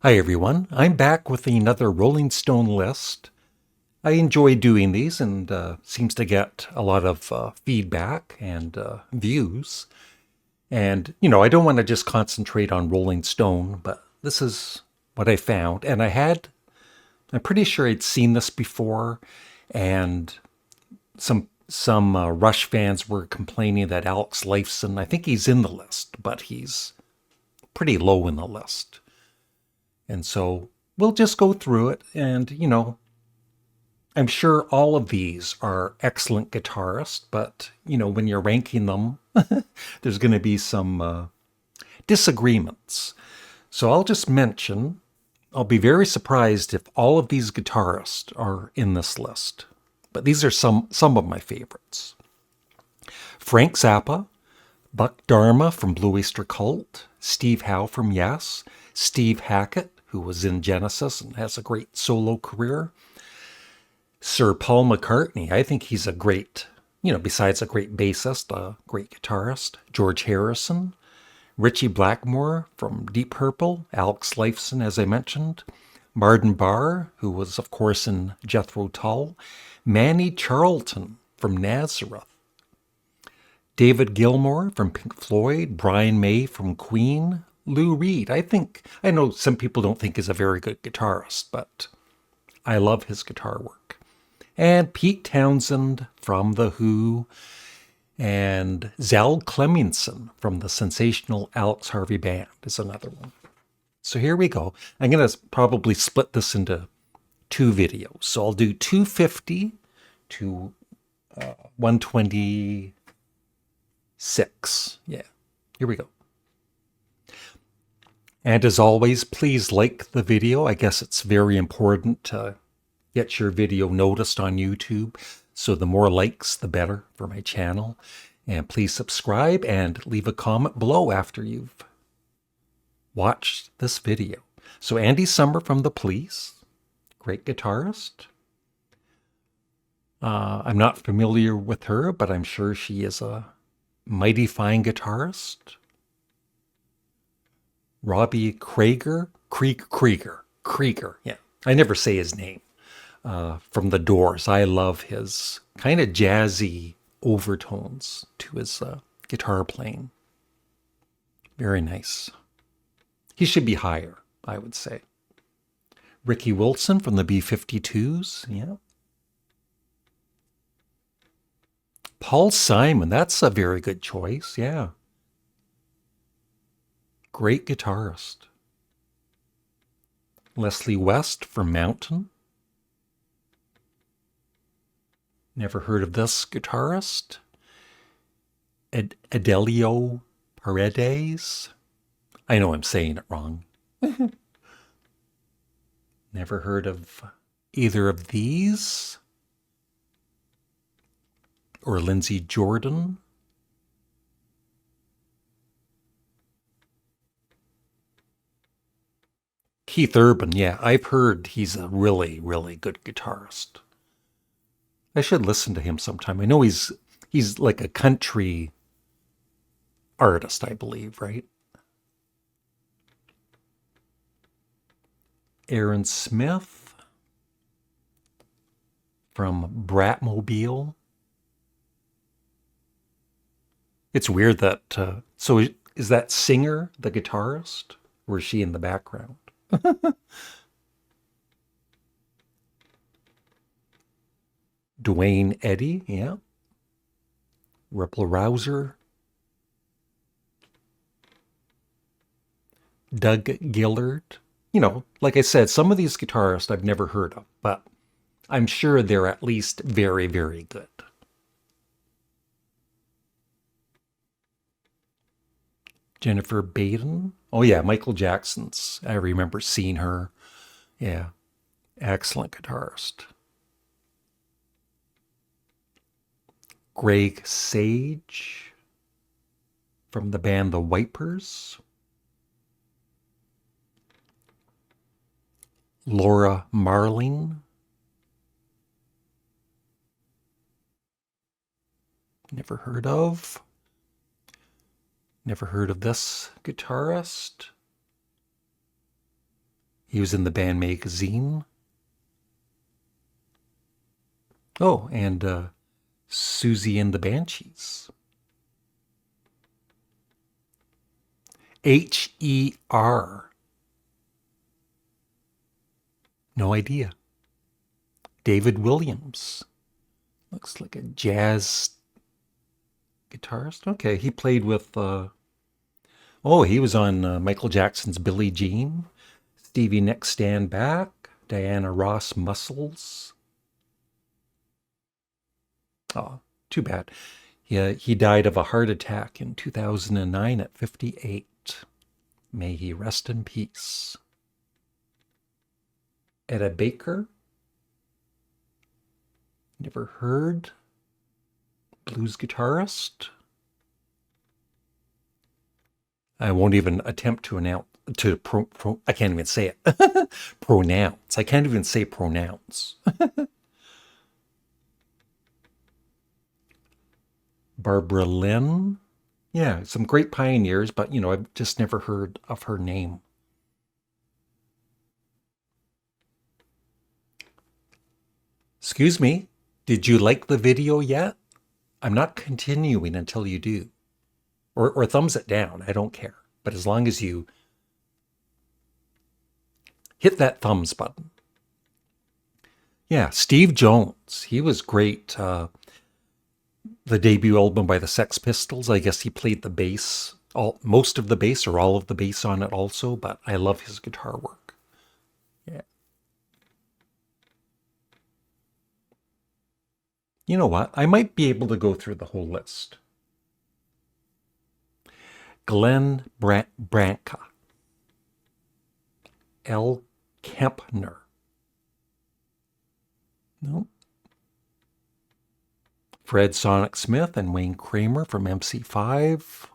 Hi everyone, I'm back with another Rolling Stone list. I enjoy doing these and seems to get a lot of feedback and views. And, I don't want to just concentrate on Rolling Stone, but this is what I found. And I'm pretty sure I'd seen this before, and some Rush fans were complaining that Alex Lifeson, I think he's in the list, but he's pretty low in the list. And so we'll just go through it. And, I'm sure all of these are excellent guitarists, but, when you're ranking them, there's going to be some disagreements. So I'll just mention, I'll be very surprised if all of these guitarists are in this list. But these are some of my favorites. Frank Zappa, Buck Dharma from Blue Oyster Cult, Steve Howe from Yes, Steve Hackett, who was in Genesis and has a great solo career, Sir Paul McCartney. I think he's a great, besides a great bassist, a great guitarist. George Harrison, Ritchie Blackmore from Deep Purple, Alex Lifeson, as I mentioned, Martin Barr, who was, of course, in Jethro Tull, Manny Charlton from Nazareth, David Gilmour from Pink Floyd, Brian May from Queen, Lou Reed. I know some people don't think he's a very good guitarist, but I love his guitar work. And Pete Townsend from The Who, and Zal Clemenson from the sensational Alex Harvey Band is another one. So here we go. I'm going to probably split this into two videos. So I'll do 250 to 126. Yeah, here we go. And as always, please like the video. I guess it's very important to get your video noticed on YouTube. So the more likes, the better for my channel. And please subscribe and leave a comment below after you've watched this video. So Andy Summer from The Police, great guitarist. I'm not familiar with her, but I'm sure she is a mighty fine guitarist. Robbie Krieger, yeah. I never say his name. From The Doors. I love his kind of jazzy overtones to his guitar playing. Very nice. He should be higher, I would say. Ricky Wilson from the B-52s, yeah. Paul Simon, that's a very good choice, yeah. Great guitarist. Leslie West from Mountain. Never heard of this guitarist. Adelio Paredes. I know I'm saying it wrong. Never heard of either of these. Or Lindsey Jordan. Keith Urban, yeah, I've heard he's a really, really good guitarist. I should listen to him sometime. I know he's like a country artist, I believe, right? Aaron Smith from Bratmobile. It's weird that, so is that singer the guitarist? Or is she in the background? Dwayne Eddy, yeah. Ripple Rouser. Doug Gillard. Like I said, some of these guitarists I've never heard of, but I'm sure they're at least very, very good. Jennifer Baden. Oh yeah, Michael Jackson's. I remember seeing her. Yeah, excellent guitarist. Greg Sage from the band The Wipers. Laura Marling. Never heard of. Never heard of this guitarist. He was in the band Magazine. Oh, and Susie and the Banshees. H-E-R. No idea. David Williams. Looks like a jazz guitarist. Okay, he played with, he was on Michael Jackson's Billie Jean, Stevie Nicks Stand Back, Diana Ross Muscles. Oh, too bad. He died of a heart attack in 2009 at 58. May he rest in peace. Etta Baker. Never heard. Blues guitarist. I won't even attempt to announce, I can't even say it. Pronounce. I can't even say pronounce. Barbara Lynn. Yeah, some great pioneers, but, I've just never heard of her name. Excuse me, did you like the video yet? I'm not continuing until you do. Or thumbs it down, I don't care. But as long as you hit that thumbs button. Yeah, Steve Jones, he was great. The debut album by the Sex Pistols, I guess he played the bass, most of the bass or all of the bass on it also, but I love his guitar work. Yeah. You know what? I might be able to go through the whole list. Glenn Branca. L. Kempner. No. Fred Sonic Smith and Wayne Kramer from MC5.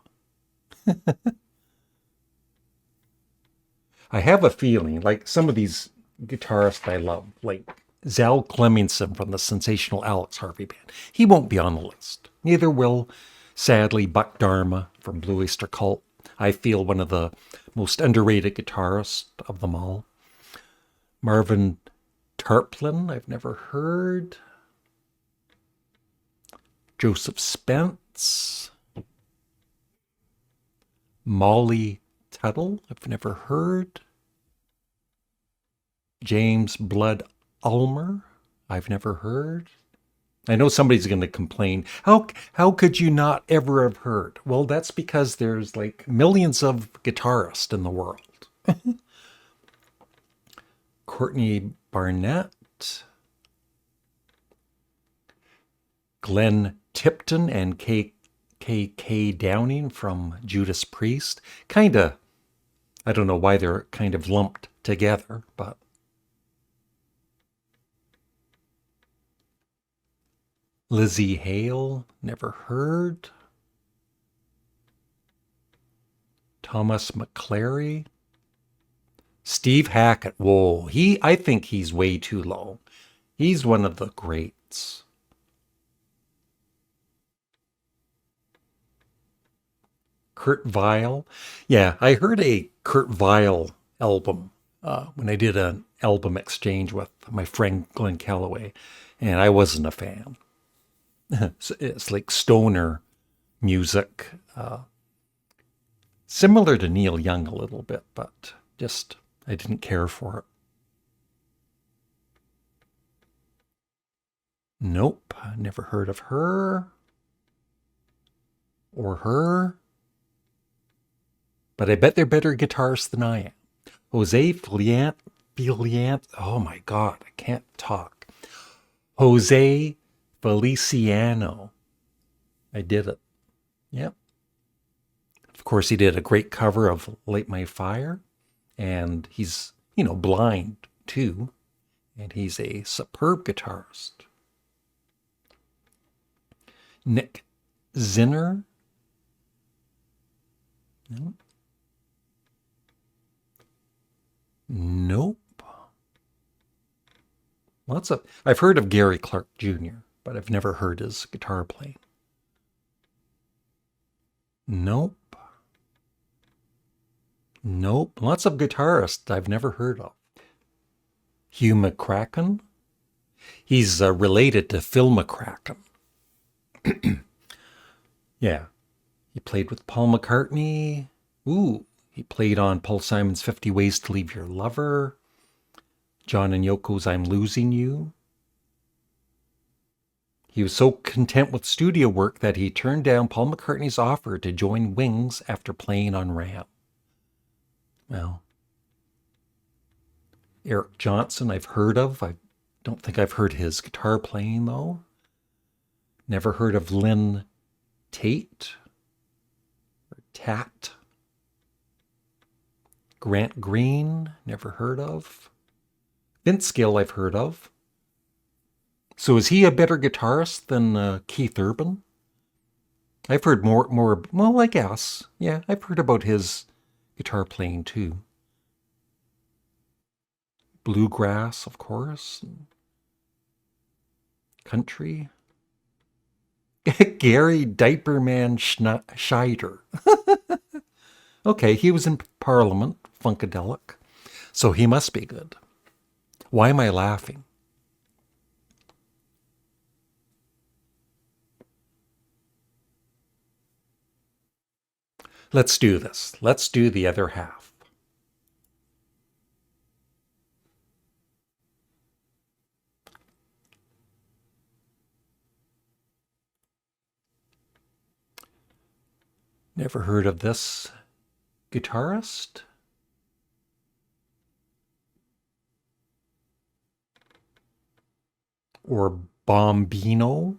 I have a feeling, like some of these guitarists I love, like Zal Clemenson from the sensational Alex Harvey Band. He won't be on the list. Neither will, sadly, Buck Dharma from Blue Oyster Cult. I feel one of the most underrated guitarists of them all. Marvin Tarplin, I've never heard. Joseph Spence. Molly Tuttle, I've never heard. James Blood Ulmer, I've never heard. I know somebody's going to complain. How could you not ever have heard? Well, that's because there's like millions of guitarists in the world. Courtney Barnett, Glenn Tipton, and K.K. Downing from Judas Priest. I don't know why they're kind of lumped together, but Lizzie Hale, never heard. Thomas McClary. Steve Hackett, whoa, I think he's way too low. He's one of the greats. Kurt Weill. Yeah, I heard a Kurt Weill album when I did an album exchange with my friend Glenn Calloway, and I wasn't a fan. It's like stoner music, similar to Neil Young a little bit, but just I didn't care for it. Nope, never heard of her or her, but I bet they're better guitarists than I am. Jose Filiant, oh my God, I can't talk. Jose Feliciano. I did it. Yep. Of course, he did a great cover of Light My Fire. And he's, blind too. And he's a superb guitarist. Nick Zinner. No. Nope. I've heard of Gary Clark Jr., but I've never heard his guitar playing. Nope. Lots of guitarists I've never heard of. Hugh McCracken. He's related to Phil McCracken. Yeah. He played with Paul McCartney. Ooh. He played on Paul Simon's 50 Ways to Leave Your Lover. John and Yoko's I'm Losing You. He was so content with studio work that he turned down Paul McCartney's offer to join Wings after playing on Ram. Well, Eric Johnson I've heard of. I don't think I've heard his guitar playing, though. Never heard of Lynn Tate or Tat. Grant Green, never heard of. Vince Gill I've heard of. So is he a better guitarist than Keith Urban? I've heard more, well, I guess. Yeah, I've heard about his guitar playing too. Bluegrass, of course. Country. Gary Diaperman Scheider. Okay, he was in Parliament, Funkadelic. So he must be good. Why am I laughing? Let's do this. Let's do the other half. Never heard of this guitarist? Or Bombino?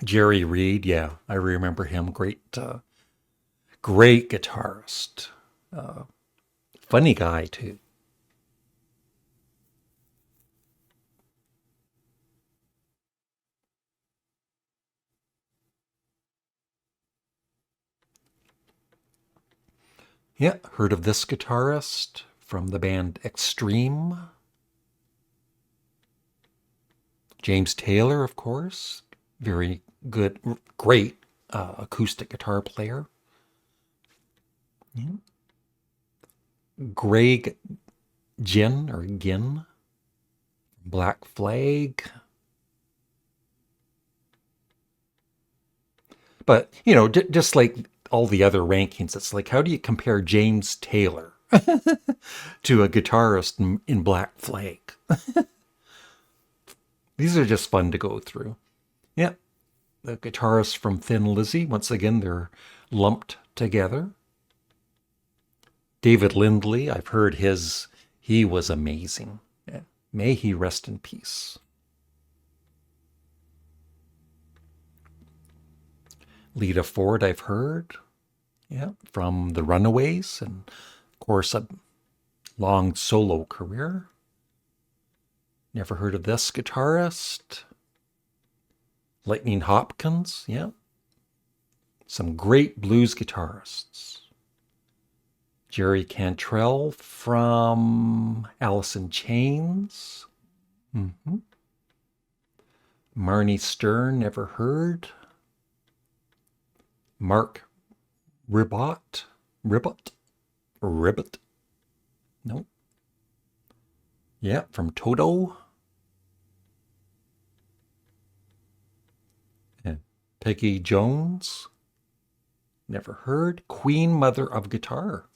Jerry Reed, yeah, I remember him. Great guitarist. Funny guy, too. Yeah, heard of this guitarist from the band Extreme? James Taylor, of course. Very good, great acoustic guitar player. Yeah. Greg Ginn, Black Flag. But, just like all the other rankings, it's like, how do you compare James Taylor to a guitarist in Black Flag? These are just fun to go through. Yeah, the guitarists from Thin Lizzy, once again, they're lumped together. David Lindley, I've heard he was amazing. Yeah. May he rest in peace. Lita Ford, I've heard. Yeah, from the Runaways, and of course, a long solo career. Never heard of this guitarist. Lightning Hopkins, yeah. Some great blues guitarists. Jerry Cantrell from Alice in Chains. Mm-hmm. Marnie Stern, never heard. Mark Ribot? Nope. Yeah, from Toto. And Peggy Jones. Never heard. Queen Mother of Guitar.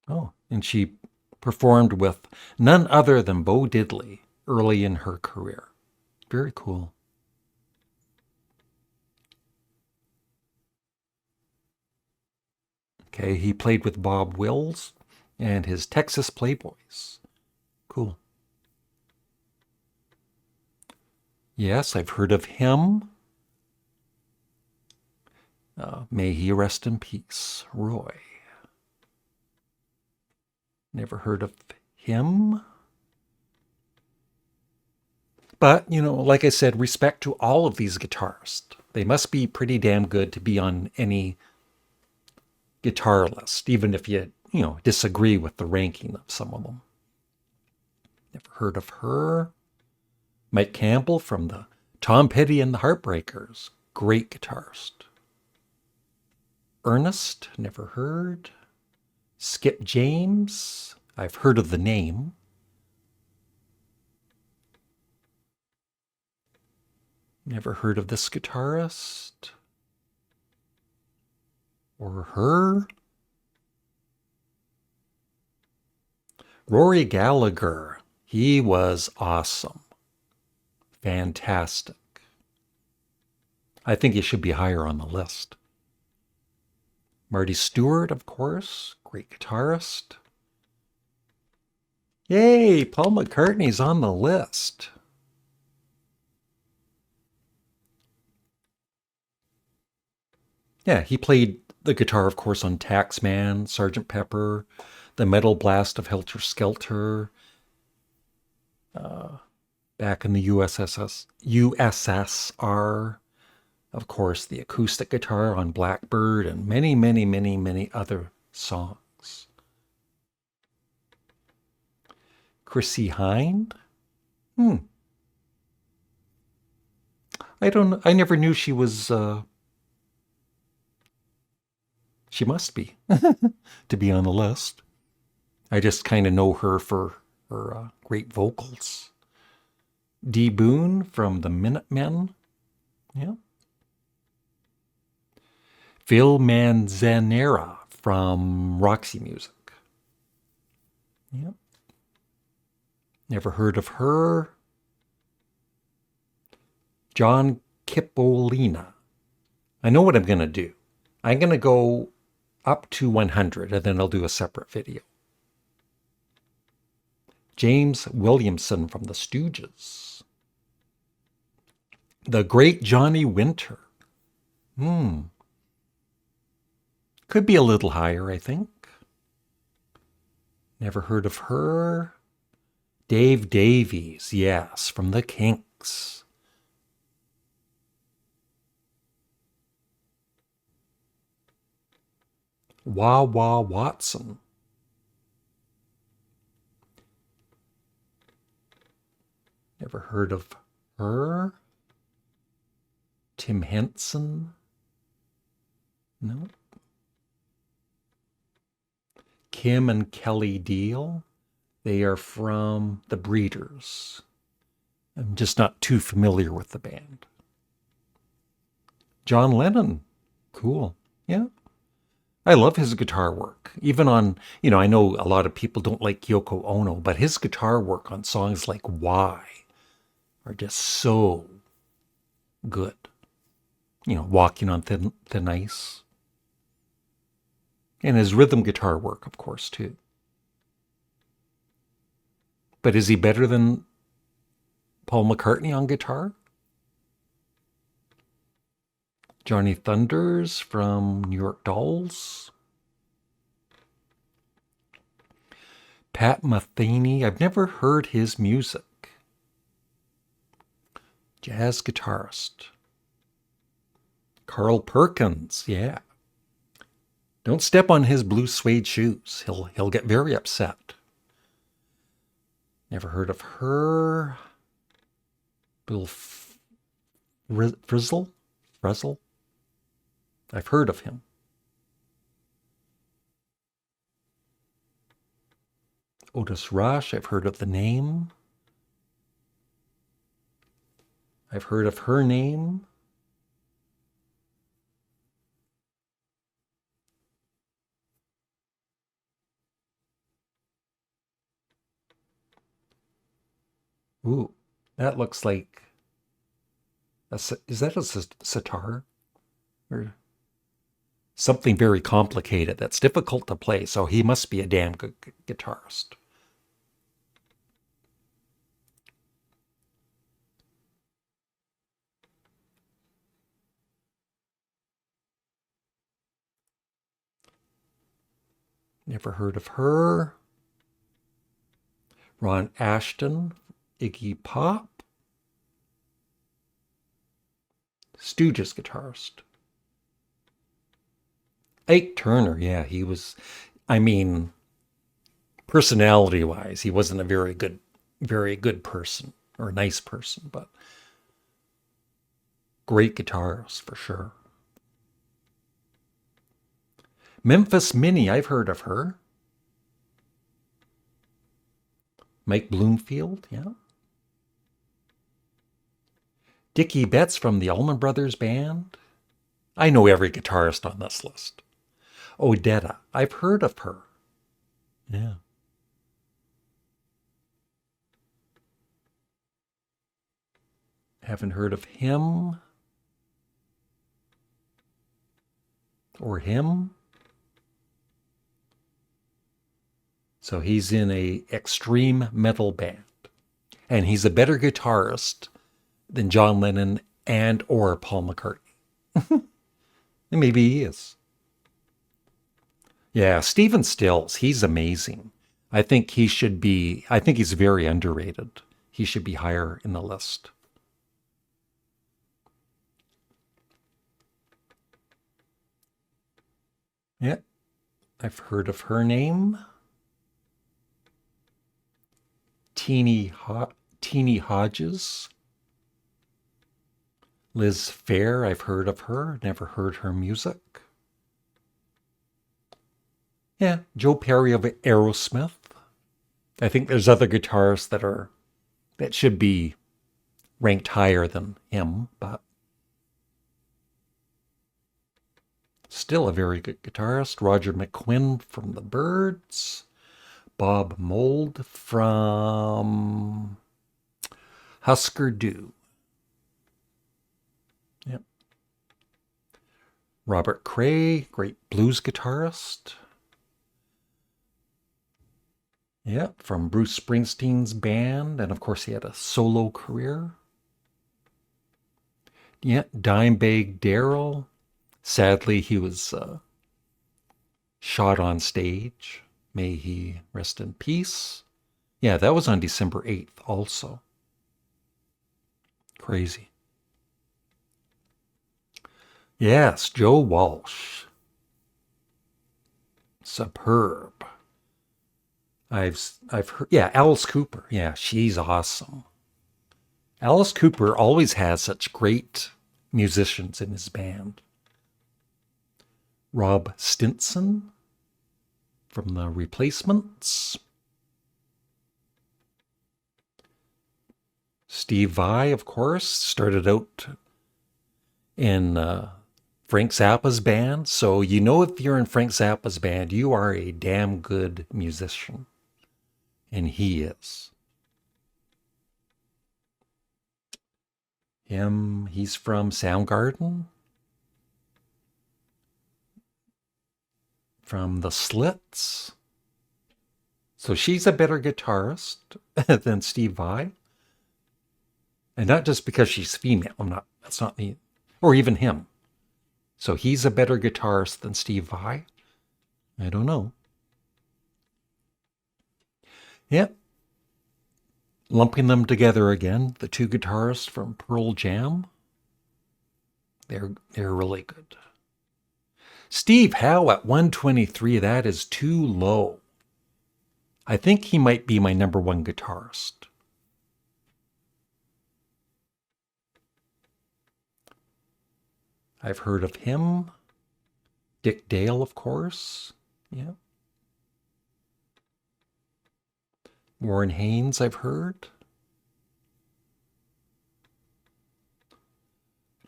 Oh, and she performed with none other than Bo Diddley early in her career. Very cool. Okay, he played with Bob Wills and his Texas Playboys. Cool. Yes, I've heard of him. May he rest in peace. Roy. Never heard of him. But, like I said, respect to all of these guitarists. They must be pretty damn good to be on any guitar list, even if you disagree with the ranking of some of them. Never heard of her. Mike Campbell from the Tom Petty and the Heartbreakers. Great guitarist. Ernest, never heard. Skip James, I've heard of the name. Never heard of this guitarist. Or her. Rory Gallagher, he was awesome. Fantastic. I think he should be higher on the list. Marty Stewart, of course, great guitarist. Yay, Paul McCartney's on the list. Yeah, he played the guitar, of course, on Taxman, Sgt. Pepper, The Metal Blast of Helter Skelter, back in the USSR, of course, the acoustic guitar on Blackbird, and many, many, many, many other songs. Chrissie Hynde? I never knew she was, she must be, to be on the list. I just kind of know her for her great vocals. Dee Boone from the Minutemen. Yeah. Phil Manzanera from Roxy Music. Yep. Never heard of her. John Cipollina. I know what I'm going to do. I'm going to go up to 100 and then I'll do a separate video. James Williamson from the Stooges. The great Johnny Winter. Could be a little higher, I think. Never heard of her. Dave Davies, yes, from the Kinks. Wah Wah Watson. Never heard of her. Tim Henson. No. Kim and Kelly Deal. They are from the Breeders. I'm just not too familiar with the band. John Lennon. Cool. Yeah. I love his guitar work. Even on, I know a lot of people don't like Yoko Ono, but his guitar work on songs like Why are just so good. Walking on thin ice. And his rhythm guitar work, of course, too. But is he better than Paul McCartney on guitar? Johnny Thunders from New York Dolls. Pat Metheny, I've never heard his music. Jazz guitarist. Carl Perkins, yeah. Don't step on his blue suede shoes. He'll get very upset. Never heard of her. Bill Frisell? I've heard of him. Otis Rush, I've heard of the name. I've heard of her name. Ooh, that looks like is that a sitar? Or something very complicated that's difficult to play, so he must be a damn good guitarist. Never heard of her. Ron Ashton, Iggy Pop. Stooges guitarist. Ike Turner, yeah, he was, personality-wise, he wasn't a very good person or a nice person, but great guitarist for sure. Memphis Minnie, I've heard of her. Mike Bloomfield, yeah. Dickie Betts from the Allman Brothers Band. I know every guitarist on this list. Odetta, I've heard of her. Yeah. Haven't heard of him or him. So he's in a extreme metal band. And he's a better guitarist than John Lennon and or Paul McCartney. Maybe he is. Yeah, Stephen Stills, he's amazing. I think he's very underrated. He should be higher in the list. Yeah, I've heard of her name. Teeny Hodges. Liz Phair, I've heard of her, never heard her music. Yeah, Joe Perry of Aerosmith. I think there's other guitarists that should be ranked higher than him, but still a very good guitarist. Roger McQuinn from the Byrds. Bob Mould from Husker Du. Yep. Robert Cray, great blues guitarist. Yeah, from Bruce Springsteen's band, and of course he had a solo career. Yeah, Dimebag Darrell. Sadly, he was shot on stage. May he rest in peace. Yeah, that was on December 8th also. Crazy. Yes, Joe Walsh. Superb. I've heard, yeah, Alice Cooper. Yeah, she's awesome. Alice Cooper always has such great musicians in his band. Rob Stinson from the Replacements. Steve Vai, of course, started out in Frank Zappa's band. So you know if you're in Frank Zappa's band, you are a damn good musician. And he is. He's from Soundgarden. From the Slits. So she's a better guitarist than Steve Vai. And not just because she's female. That's not me. Or even him. So he's a better guitarist than Steve Vai? I don't know. Yep. Lumping them together again, the two guitarists from Pearl Jam. They're really good. Steve Howe at 123, that is too low. I think he might be my number one guitarist. I've heard of him. Dick Dale, of course. Yeah. Warren Haynes, I've heard.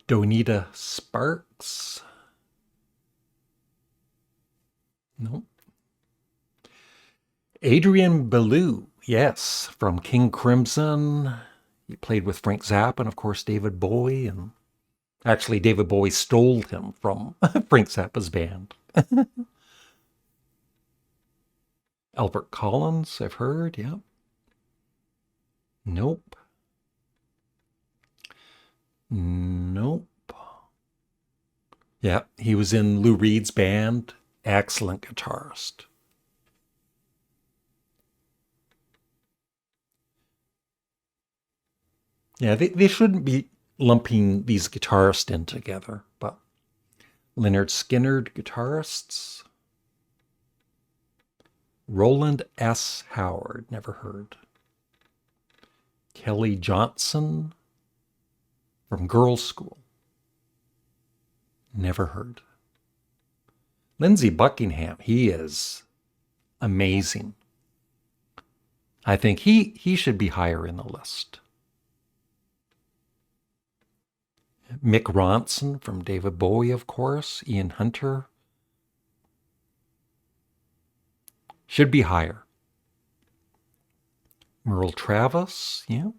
Donita Sparks. Nope. Adrian Belew, yes, from King Crimson. He played with Frank Zappa and, of course, David Bowie. And actually, David Bowie stole him from Frank Zappa's band. Albert Collins, I've heard, yeah. Nope. Yeah, he was in Lou Reed's band. Excellent guitarist. Yeah, they shouldn't be lumping these guitarists in together, but Leonard Skinner, guitarists. Roland S. Howard, never heard. Kelly Johnson from Girls' School, never heard. Lindsey Buckingham, he is amazing. I think he should be higher in the list. Mick Ronson from David Bowie, of course. Ian Hunter. Should be higher. Merle Travis, yeah.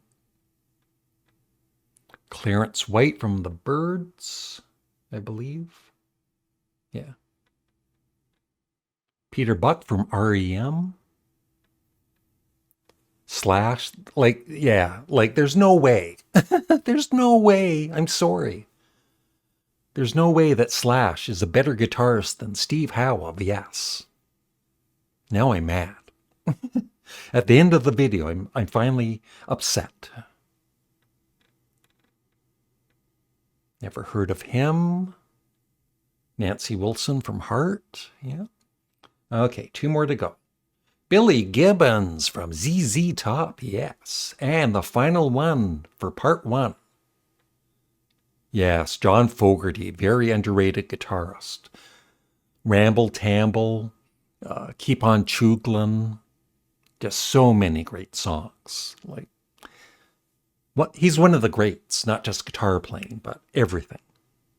Clarence White from the Byrds, I believe. Yeah. Peter Buck from REM. Slash, like, yeah, like there's no way. There's no way. I'm sorry. There's no way that Slash is a better guitarist than Steve Howe of Yes. Now I'm mad. At the end of the video, I'm finally upset. Never heard of him. Nancy Wilson from Heart. Yeah. Okay, 2 more to go. Billy Gibbons from ZZ Top. Yes. And the final one for part 1. Yes, John Fogerty, very underrated guitarist. Ramble Tamble, Keep on Chooglin', just so many great songs. Like, he's one of the greats, not just guitar playing, but everything.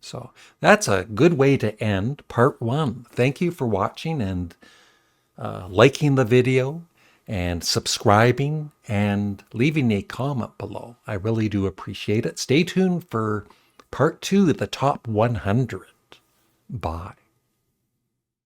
So that's a good way to end part 1. Thank you for watching and liking the video and subscribing and leaving a comment below. I really do appreciate it. Stay tuned for part 2, the top 100. Bye.